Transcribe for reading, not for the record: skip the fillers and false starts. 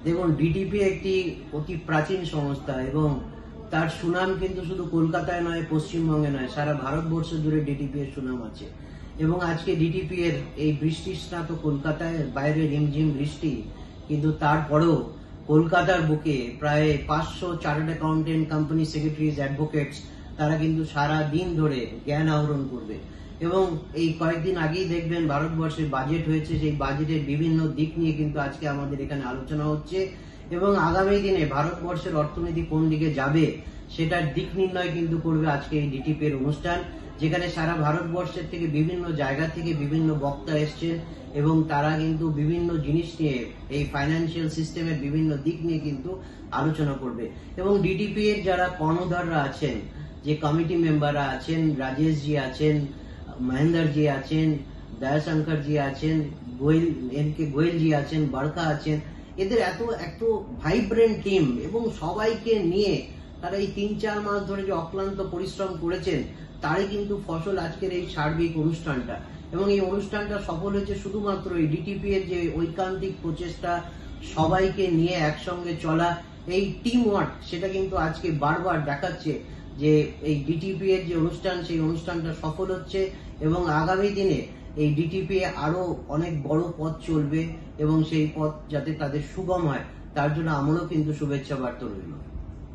দেখুন, ডিটিপি একটি অতি প্রাচীন সংস্থা এবং তার সুনাম কিন্তু শুধু কলকাতায় নয়, পশ্চিমবঙ্গে নয়, সারা ভারতবর্ষ জুড়ে ডিটিপি এর সুনাম আছে। এবং আজকে ডিটিপি এর এই বৃষ্টিস্নাত কলকাতায় বাইরে রিমঝিম বৃষ্টি, কিন্তু তারপরেও কলকাতার বুকে প্রায় 500 chartered accountant, company secretaries, advocates তারা কিন্তু সারা দিন ধরে জ্ঞান আহরণ করবে। এবং এই কয়েকদিন আগেই দেখবেন ভারতবর্ষের বাজেট হয়েছে, সেই বাজেটের বিভিন্ন দিক নিয়ে কিন্তু আজকে আমাদের এখানে আলোচনা হচ্ছে এবং আগামী দিনে ভারতবর্ষের অর্থনীতি কোন দিকে যাবে সেটার দিক নির্ণয় কিন্তু করবে আজকে এই ডিটিপি এর অনুষ্ঠান, যেখানে সারা ভারতবর্ষের থেকে বিভিন্ন জায়গা থেকে বিভিন্ন বক্তা এসছেন এবং তারা কিন্তু বিভিন্ন জিনিস নিয়ে এই ফাইন্যান্সিয়াল সিস্টেমের বিভিন্ন দিক নিয়ে কিন্তু আলোচনা করবে। এবং ডিটিপি এর যারা কর্ণধাররা আছেন, যে কমিটি মেম্বাররা আছেন, রাজেশ জি আছেন, মহেন্দ্র জি আছেন, দয়াশঙ্কর জি আছেন, গোয়েল জি আছেন, বারকা আছেন, এদের এত ভাইব্রেন্ট টিম এবং সবাইকে নিয়ে তারা এই 3-4 মাস ধরে যে অক্লান্ত পরিশ্রম করেছেন তারই কিন্তু ফসল আজকের এই সার্বিক অনুষ্ঠানটা। এবং এই অনুষ্ঠানটা সফল হয়েছে শুধুমাত্র এই ডিটিপি এর যে ঐকান্তিক প্রচেষ্টা, সবাইকে নিয়ে একসঙ্গে চলা, এই টিম ওয়ার্ক, সেটা কিন্তু আজকে বারবার দেখাচ্ছে যে এই ডিটিপি এর যে অনুষ্ঠান, সেই অনুষ্ঠানটা সফল হচ্ছে এবং আগামী দিনে এই ডিটিপি আরো অনেক বড় পথ চলবে এবং সেই পথ যাতে তাদের সুগম হয় তার জন্য আমারও কিন্তু শুভেচ্ছা বার্তা রইল।